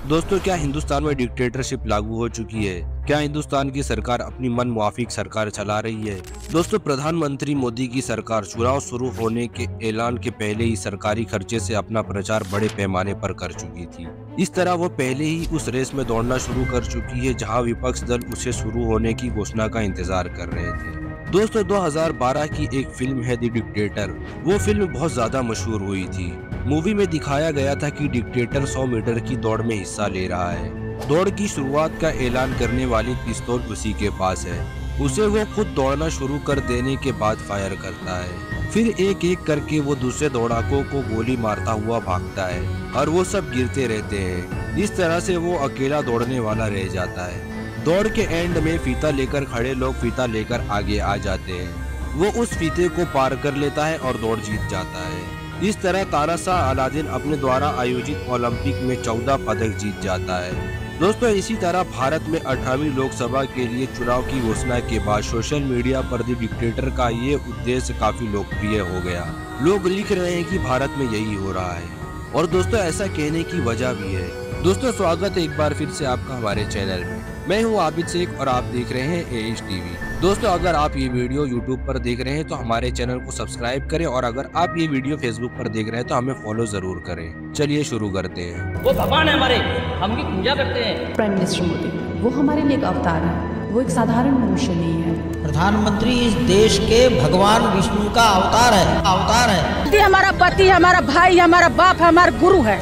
दोस्तों, क्या हिंदुस्तान में डिक्टेटरशिप लागू हो चुकी है? क्या हिंदुस्तान की सरकार अपनी मन मुआफिक सरकार चला रही है? दोस्तों, प्रधानमंत्री मोदी की सरकार चुनाव शुरू होने के ऐलान के पहले ही सरकारी खर्चे से अपना प्रचार बड़े पैमाने पर कर चुकी थी। इस तरह वो पहले ही उस रेस में दौड़ना शुरू कर चुकी है जहां विपक्ष दल उसे शुरू होने की घोषणा का इंतजार कर रहे थे। दोस्तों, 2012 की एक फिल्म है द डिक्टेटर। वो फिल्म बहुत ज्यादा मशहूर हुई थी। मूवी में दिखाया गया था कि डिक्टेटर 100 मीटर की दौड़ में हिस्सा ले रहा है। दौड़ की शुरुआत का ऐलान करने वाली पिस्तौल उसी के पास है। उसे वो खुद दौड़ना शुरू कर देने के बाद फायर करता है। फिर एक एक करके वो दूसरे दौड़ाकों को गोली मारता हुआ भागता है और वो सब गिरते रहते हैं। इस तरह से वो अकेला दौड़ने वाला रह जाता है। दौड़ के एंड में फीता लेकर खड़े लोग फीता लेकर आगे आ जाते हैं। वो उस फीते को पार कर लेता है और दौड़ जीत जाता है। इस तरह तानाशाह अलादीन अपने द्वारा आयोजित ओलंपिक में 14 पदक जीत जाता है। दोस्तों, इसी तरह भारत में 18वीं लोकसभा के लिए चुनाव की घोषणा के बाद सोशल मीडिया पर द डिक्टेटर का ये उद्देश्य काफी लोकप्रिय हो गया। लोग लिख रहे हैं कि भारत में यही हो रहा है और दोस्तों ऐसा कहने की वजह भी है। दोस्तों, स्वागत है एक बार फिर से आपका हमारे चैनल में। मैं हूं आबिद शेख और आप देख रहे हैं एएच टीवी। दोस्तों, अगर आप ये वीडियो यूट्यूब पर देख रहे हैं तो हमारे चैनल को सब्सक्राइब करें और अगर आप ये वीडियो फेसबुक पर देख रहे हैं तो हमें फॉलो जरूर करें। चलिए शुरू करते हैं। वो भगवान है हमारे, हम उनकी पूजा करते हैं। प्राइम मिनिस्टर मोदी वो हमारे लिए एक अवतार है, वो एक साधारण मनुष्य नहीं है। प्रधानमंत्री इस देश के भगवान विष्णु का अवतार है। मोदी हमारा पति, हमारा भाई, हमारा बाप, हमारा गुरु है।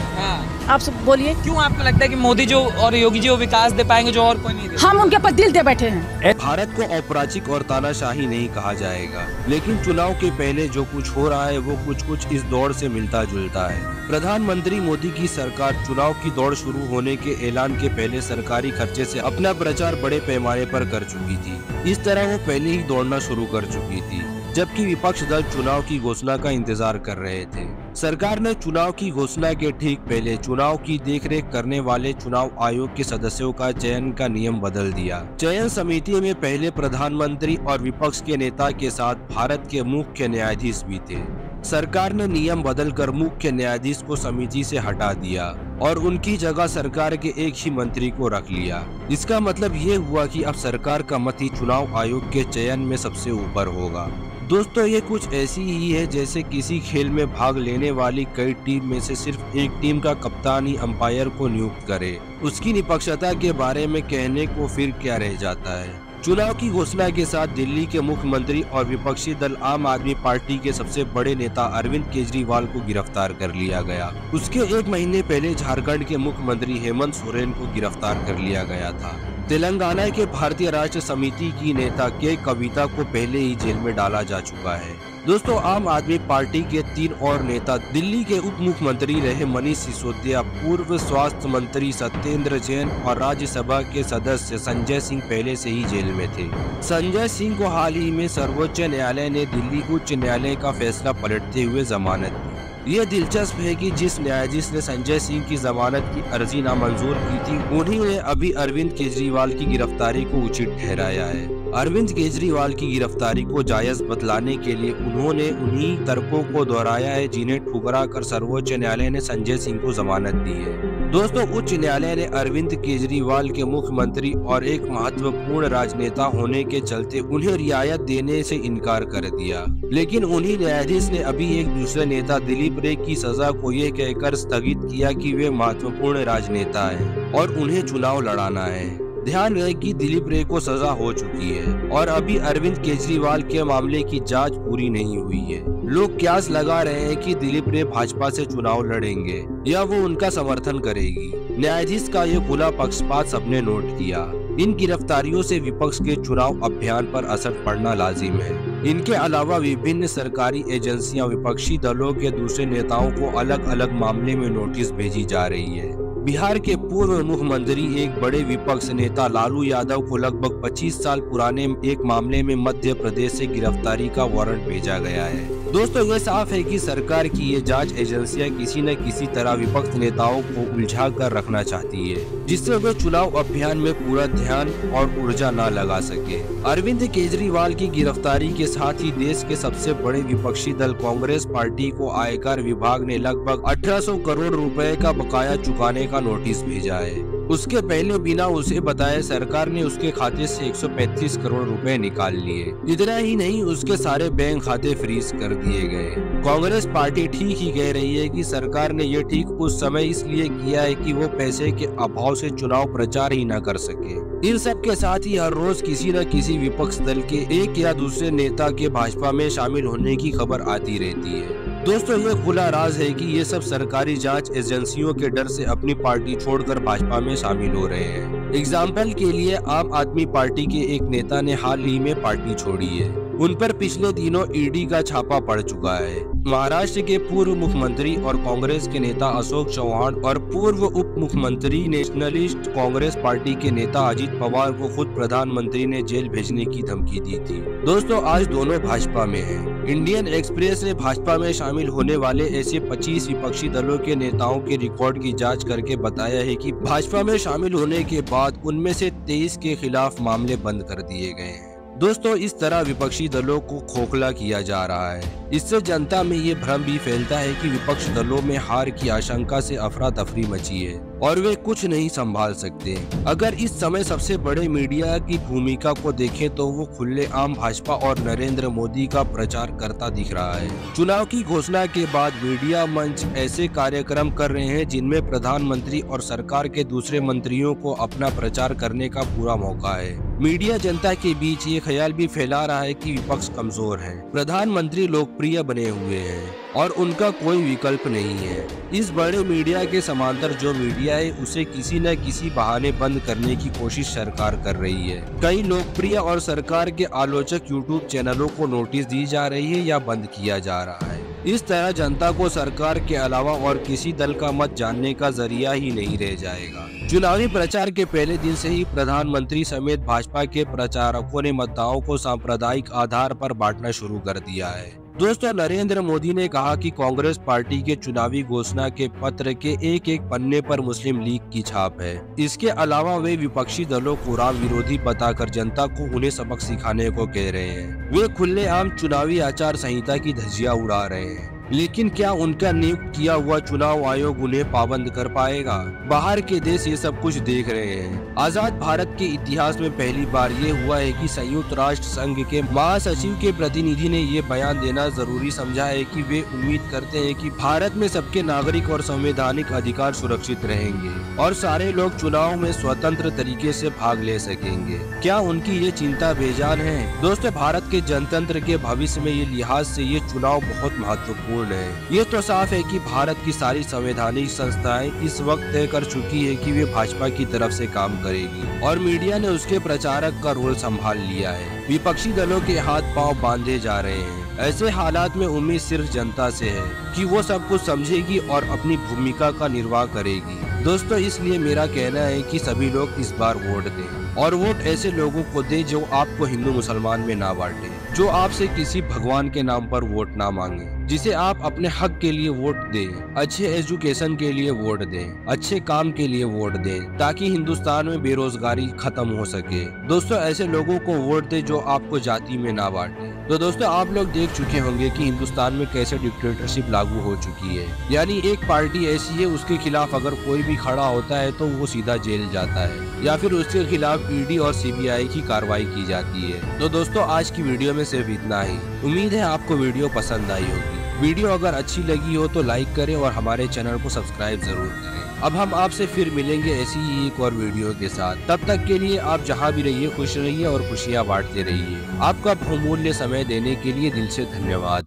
आप सब बोलिए, क्यों आपको लगता है कि मोदी जो और योगी जी वो विकास दे पाएंगे जो और कोई नहीं दे? हम उनके पर दिल दे बैठे हैं। भारत को औपराचिक और तानाशाही नहीं कहा जाएगा, लेकिन चुनाव के पहले जो कुछ हो रहा है वो कुछ इस दौड़ से मिलता जुलता है। प्रधानमंत्री मोदी की सरकार चुनाव की दौड़ शुरू होने के ऐलान के पहले सरकारी खर्चे से अपना प्रचार बड़े पैमाने पर कर चुकी थी। इस तरह वो पहले ही दौड़ना शुरू कर चुकी थी, जबकि विपक्ष दल चुनाव की घोषणा का इंतजार कर रहे थे। सरकार ने चुनाव की घोषणा के ठीक पहले चुनाव की देखरेख करने वाले चुनाव आयोग के सदस्यों का चयन का नियम बदल दिया। चयन समिति में पहले प्रधानमंत्री और विपक्ष के नेता के साथ भारत के मुख्य न्यायाधीश भी थे। सरकार ने नियम बदलकर मुख्य न्यायाधीश को समिति से हटा दिया और उनकी जगह सरकार के एक ही मंत्री को रख लिया। इसका मतलब ये हुआ कि अब सरकार का मत ही चुनाव आयोग के चयन में सबसे ऊपर होगा। दोस्तों, ये कुछ ऐसी ही है जैसे किसी खेल में भाग लेने वाली कई टीम में से सिर्फ एक टीम का कप्तान ही अंपायर को नियुक्त करे। उसकी निष्पक्षता के बारे में कहने को फिर क्या रह जाता है। चुनाव की घोषणा के साथ दिल्ली के मुख्यमंत्री और विपक्षी दल आम आदमी पार्टी के सबसे बड़े नेता अरविंद केजरीवाल को गिरफ्तार कर लिया गया। उसके एक महीने पहले झारखंड के मुख्यमंत्री हेमंत सोरेन को गिरफ्तार कर लिया गया था। तेलंगाना के भारतीय राष्ट्र समिति की नेता के कविता को पहले ही जेल में डाला जा चुका है। दोस्तों, आम आदमी पार्टी के 3 और नेता दिल्ली के उप मुख्यमंत्री रहे मनीष सिसोदिया, पूर्व स्वास्थ्य मंत्री सत्येंद्र जैन और राज्यसभा के सदस्य संजय सिंह पहले से ही जेल में थे। संजय सिंह को हाल ही में सर्वोच्च न्यायालय ने दिल्ली उच्च न्यायालय का फैसला पलटते हुए जमानत दी। ये दिलचस्प है कि जिस न्यायाधीश ने संजय सिंह की जमानत की अर्जी नामंजूर की थी, उन्हीं ने अभी अरविंद केजरीवाल की गिरफ्तारी को उचित ठहराया है। अरविंद केजरीवाल की गिरफ्तारी को जायज बतलाने के लिए उन्होंने उन्हीं तर्कों को दोहराया है जिन्हें ठुकरा कर सर्वोच्च न्यायालय ने संजय सिंह को जमानत दी है। दोस्तों, उच्च न्यायालय ने अरविंद केजरीवाल के मुख्यमंत्री और एक महत्वपूर्ण राजनेता होने के चलते उन्हें रियायत देने से इनकार कर दिया, लेकिन उन्हीं न्यायाधीश ने अभी एक दूसरे नेता दिलीप रे की सजा को यह कहकर स्थगित किया कि वे महत्वपूर्ण राजनेता हैं और उन्हें चुनाव लड़ाना है। ध्यान रहे कि दिलीप रे को सजा हो चुकी है और अभी अरविंद केजरीवाल के मामले की जांच पूरी नहीं हुई है। लोग क्यास लगा रहे हैं कि दिलीप रे भाजपा से चुनाव लड़ेंगे या वो उनका समर्थन करेगी। न्यायाधीश का ये खुला पक्षपात सबने नोट किया। इन गिरफ्तारियों से विपक्ष के चुनाव अभियान पर असर पड़ना लाजिम है। इनके अलावा विभिन्न सरकारी एजेंसियां विपक्षी दलों के दूसरे नेताओं को अलग अलग मामले में नोटिस भेजी जा रही है। बिहार के पूर्व मुख्यमंत्री एक बड़े विपक्ष नेता लालू यादव को लगभग 25 साल पुराने एक मामले में मध्य प्रदेश से गिरफ्तारी का वारंट भेजा गया है। दोस्तों ये साफ है कि सरकार की ये जांच एजेंसियां किसी न किसी तरह विपक्ष नेताओं को उलझा कर रखना चाहती है, जिससे वे चुनाव अभियान में पूरा ध्यान और ऊर्जा न लगा सके। अरविंद केजरीवाल की गिरफ्तारी के साथ ही देश के सबसे बड़े विपक्षी दल कांग्रेस पार्टी को आयकर विभाग ने लगभग 1800 करोड़ रुपए का बकाया चुकाने का नोटिस भेजा है। उसके पहले बिना उसे बताए सरकार ने उसके खाते से 135 करोड़ रुपए निकाल लिए। इतना ही नहीं, उसके सारे बैंक खाते फ्रीज कर दिए गए। कांग्रेस पार्टी ठीक ही कह रही है कि सरकार ने ये ठीक उस समय इसलिए किया है कि वो पैसे के अभाव से चुनाव प्रचार ही न कर सके। इन सब के साथ ही हर रोज किसी न किसी विपक्ष दल के एक या दूसरे नेता के भाजपा में शामिल होने की खबर आती रहती है। दोस्तों ये खुला राज है कि ये सब सरकारी जांच एजेंसियों के डर से अपनी पार्टी छोड़कर भाजपा में शामिल हो रहे हैं। एग्जाम्पल के लिए आम आदमी पार्टी के एक नेता ने हाल ही में पार्टी छोड़ी है। उन पर पिछले दिनों ईडी का छापा पड़ चुका है। महाराष्ट्र के पूर्व मुख्यमंत्री और कांग्रेस के नेता अशोक चौहान और पूर्व उप मुख्यमंत्री नेशनलिस्ट कांग्रेस पार्टी के नेता अजित पवार को खुद प्रधानमंत्री ने जेल भेजने की धमकी दी थी। दोस्तों आज दोनों भाजपा में हैं। इंडियन एक्सप्रेस ने भाजपा में शामिल होने वाले ऐसे 25 विपक्षी दलों के नेताओं के रिकॉर्ड की जांच करके बताया है कि भाजपा में शामिल होने के बाद उनमें से 23 के खिलाफ मामले बंद कर दिए गए हैं। दोस्तों इस तरह विपक्षी दलों को खोखला किया जा रहा है। इससे जनता में ये भ्रम भी फैलता है कि विपक्ष दलों में हार की आशंका से अफरा तफरी मची है और वे कुछ नहीं संभाल सकते। अगर इस समय सबसे बड़े मीडिया की भूमिका को देखें तो वो खुलेआम भाजपा और नरेंद्र मोदी का प्रचार करता दिख रहा है। चुनाव की घोषणा के बाद मीडिया मंच ऐसे कार्यक्रम कर रहे हैं जिनमें प्रधानमंत्री और सरकार के दूसरे मंत्रियों को अपना प्रचार करने का पूरा मौका है। मीडिया जनता के बीच ये ख्याल भी फैला रहा है कि विपक्ष कमजोर है, प्रधानमंत्री लोकप्रिय बने हुए हैं और उनका कोई विकल्प नहीं है। इस बड़े मीडिया के समांतर जो मीडिया है उसे किसी न किसी बहाने बंद करने की कोशिश सरकार कर रही है। कई लोकप्रिय और सरकार के आलोचक यूट्यूब चैनलों को नोटिस दी जा रही है या बंद किया जा रहा है। इस तरह जनता को सरकार के अलावा और किसी दल का मत जानने का जरिया ही नहीं रह जाएगा। चुनावी प्रचार के पहले दिन से ही प्रधानमंत्री समेत भाजपा के प्रचारकों ने मतदाताओं को सांप्रदायिक आधार पर बांटना शुरू कर दिया है। दोस्तों नरेंद्र मोदी ने कहा कि कांग्रेस पार्टी के चुनावी घोषणा के पत्र के एक एक पन्ने पर मुस्लिम लीग की छाप है। इसके अलावा वे विपक्षी दलों को राम विरोधी बताकर जनता को उन्हें सबक सिखाने को कह रहे हैं। वे खुलेआम चुनावी आचार संहिता की धज्जियां उड़ा रहे हैं, लेकिन क्या उनका नियुक्त किया हुआ चुनाव आयोग उन्हें पाबंद कर पाएगा? बाहर के देश ये सब कुछ देख रहे हैं। आजाद भारत के इतिहास में पहली बार ये हुआ है कि संयुक्त राष्ट्र संघ के महासचिव के प्रतिनिधि ने ये बयान देना जरूरी समझा है कि वे उम्मीद करते हैं कि भारत में सबके नागरिक और संवैधानिक अधिकार सुरक्षित रहेंगे और सारे लोग चुनाव में स्वतंत्र तरीके से भाग ले सकेंगे। क्या उनकी ये चिंता बेजान है? दोस्तों भारत के जनतंत्र के भविष्य में ये लिहाज से ये चुनाव बहुत महत्वपूर्ण है। ये तो साफ है कि भारत की सारी संवैधानिक संस्थाएं इस वक्त तय कर चुकी है कि वे भाजपा की तरफ से काम करेगी और मीडिया ने उसके प्रचारक का रोल संभाल लिया है। विपक्षी दलों के हाथ पांव बांधे जा रहे हैं। ऐसे हालात में उम्मीद सिर्फ जनता से है कि वो सब कुछ समझेगी और अपनी भूमिका का निर्वाह करेगी। दोस्तों इसलिए मेरा कहना है कि सभी लोग इस बार वोट दें और वोट ऐसे लोगों को दे जो आपको हिंदू मुसलमान में ना बांटे, जो आपसे किसी भगवान के नाम पर वोट ना मांगे, जिसे आप अपने हक के लिए वोट दें, अच्छे एजुकेशन के लिए वोट दें, अच्छे काम के लिए वोट दें, ताकि हिंदुस्तान में बेरोजगारी खत्म हो सके। दोस्तों ऐसे लोगों को वोट दें जो आपको जाति में ना बांटे। तो दोस्तों आप लोग देख चुके होंगे कि हिंदुस्तान में कैसे डिक्टेटरशिप लागू हो चुकी है। यानी एक पार्टी ऐसी है उसके खिलाफ अगर कोई भी खड़ा होता है तो वो सीधा जेल जाता है या फिर उसके खिलाफ ईडी और सीबीआई की कार्रवाई की जाती है। तो दोस्तों आज की वीडियो में सिर्फ इतना ही। उम्मीद है आपको वीडियो पसंद आई होगी। वीडियो अगर अच्छी लगी हो तो लाइक करें और हमारे चैनल को सब्सक्राइब जरूर करें। अब हम आपसे फिर मिलेंगे ऐसी ही एक और वीडियो के साथ। तब तक के लिए आप जहां भी रहिए खुश रहिए और खुशियां बांटते रहिए। आपका बहुमूल्य समय देने के लिए दिल से धन्यवाद।